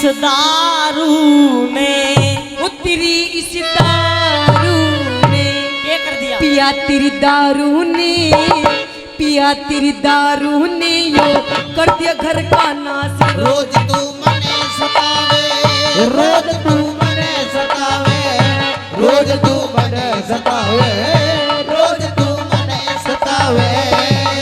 दारू ने, तेरी इस दारू ने क्या कर दिया? पिया तेरी दारू ने, पिया तेरी दारू ने यो कर दिया घर का नाश। रोज तू मने सतावे, रोज तू मने सतावे, रोज तू मने सतावे, रोज तू मने सतावे।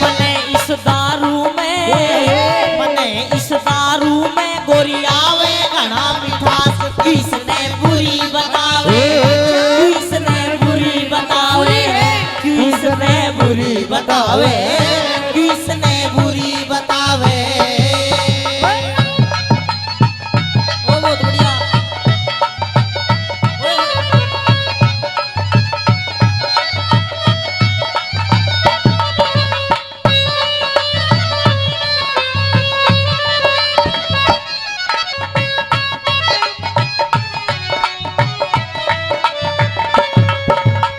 मने इस दारू में, मने इस दारू में गोरी आवे घना मिठास, किसने बुरी बतावे, किसने बुरी बतावे, किसने बुरी बतावे, किसने बुरी बतावे। ओ बहुत बढ़िया।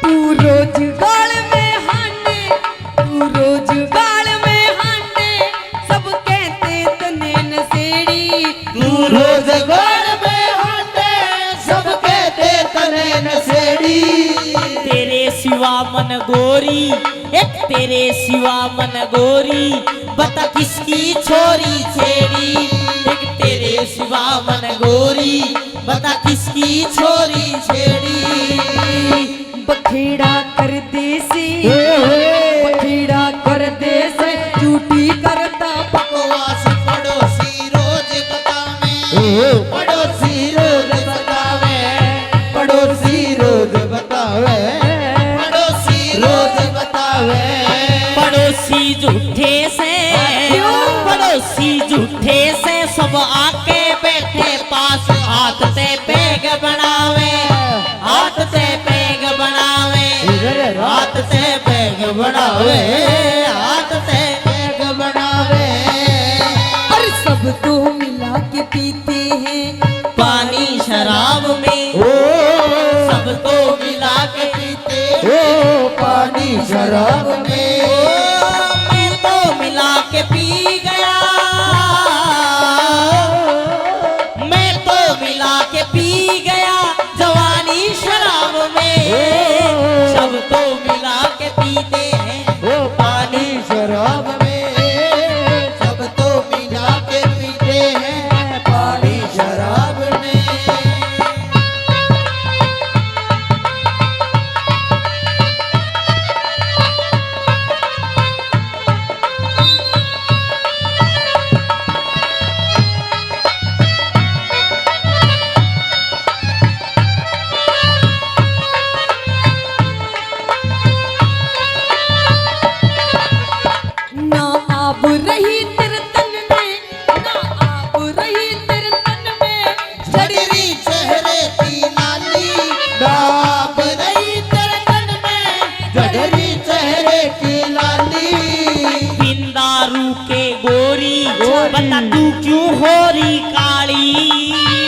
तू रोज गाल में हांडे, तू रोज गाल में हांडे, सब कहते तने नसेड़ी। तू रोज घर में हांडे, सब कहते तने नसेड़ी। तेरे सिवा मन गोरी, एक तेरे सिवा मन गोरी, बता किसकी छोरी छेड़ी, एक तेरे सिवा मन गोरी, बता किसकी छोरी छेड़ी। बखेड़ा कर दे से, बखेड़ा कर दे से, झूठी करता बकवास पड़ोसी रोज बतावे, पड़ोसी रोज बतावे, पड़ोसी रोज बतावे, पड़ोसी रोज बतावे। पड़ोसी झूठे से, पड़ोसी झूठे से सब आके बैठे पास, हाथ से पेग बनावे, हाथ से पेग बनावे, हाथ से पेग बनावे, हाथ से पेग बनावे। और सब तो मिला के पीते हैं पानी शराब में, सब तो मिला के पीते, ओ पानी शराब में। मैं तो मिला के पी गया, मैं तो मिला के पी गया जवानी शराब में, सब तो मिला के पीते हैं ओ पानी शराब में, सब तो मिला के पीते हैं पानी शराब में। ना आब रही तेरे तन में, ना आब रही तेरे तन में, जड़री चेहरे की लाली, दाब रही तेरे तन में, जड़री चेहरे की लाली। बिन दारू के गोरी, बता तू क्यों हो रही काली,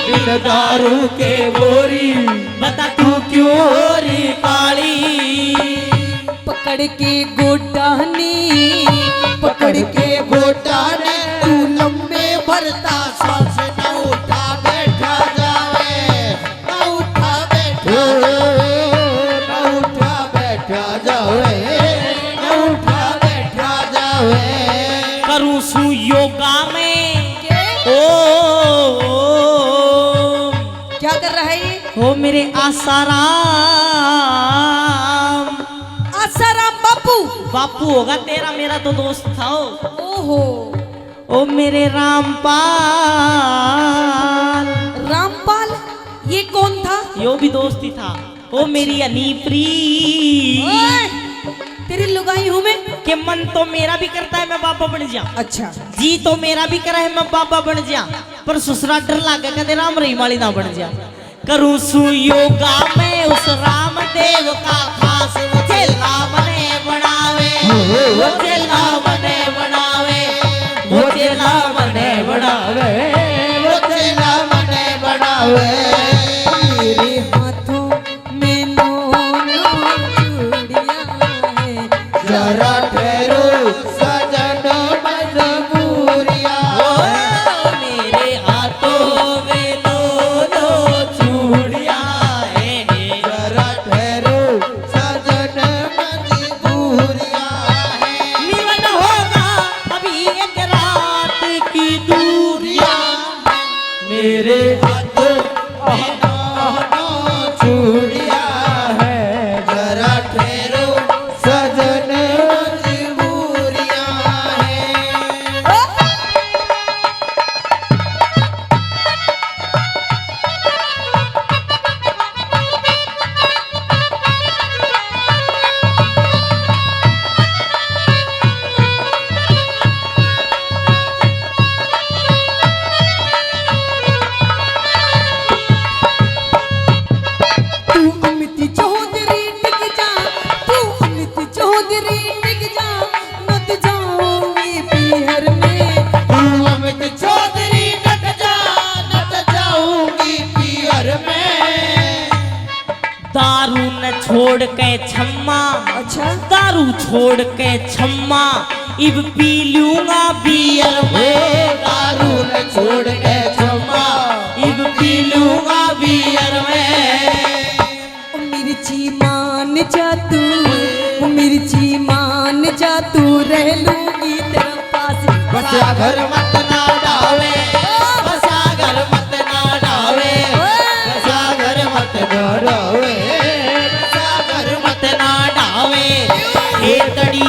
बिन दारू के गोरी, बता तू क्यों हो रही काली। पकड़ के गोटानी, पकड़ के गोटा ने तू लंबे भरता सांस न उठा बैठा जावे, न उठा बैठा जावे, न उठा बैठा जावे, न उठा बैठा जावे। करूं सु योगा में, ओ क्या कर रहा है ये? हो मेरे आसाराम, आसाराम बापू। बापू होगा तेरा, मेरा तो दोस्त था ओहो ओ मेरे रामपाल। रामपाल, ये कौन था? यो भी दोस्त ही था। ओ मेरी अनीप्री, ओए, तेरी लुगाई हूँ मैं। के मन तो मेरा भी करता है मैं बाबा बन जा, अच्छा जी तो मेरा भी करा है मैं बाबा बन जा, पर ससुरा डर लागे कदे राम रही माली ना बन जा। करूं सु योगा में उस रामदेव का खास, मुझे लाभ ने बनावे, मुझे लाभ ने बनावे, मुझे लाभ ने बनावे, मुझे लाभ ने बनावे। मेरे हाथों में नो चूड़ियां हैं, जरा ठहरो सजन मजबूरियां, मेरे हाथों में हाथ चूड़िया है जरा ठहरो सजन मजबूरिया है तू अमित चौधरी टिक जा, तू अमित चौधरी टिक जा, नत जाऊंगी पीहर में। तू अमित चौधरी नट जाऊंगी पियर में दारू न छोड़ के छम्मा, अच्छा दारू छोड़ के छम्मा, इब पी लूंगा बियर में। दारू न छोड़ के छम्मा इब पी लूंगा बियर में। ओ मिर्ची मान जा तू, ओ मिर्ची मान जा तू, रह लूंगी तेरा पास। बसा घर मत ना डावे बसा घर मत ना डावे बसा घर मत ना डावे मत ना डावे, हे तड़ी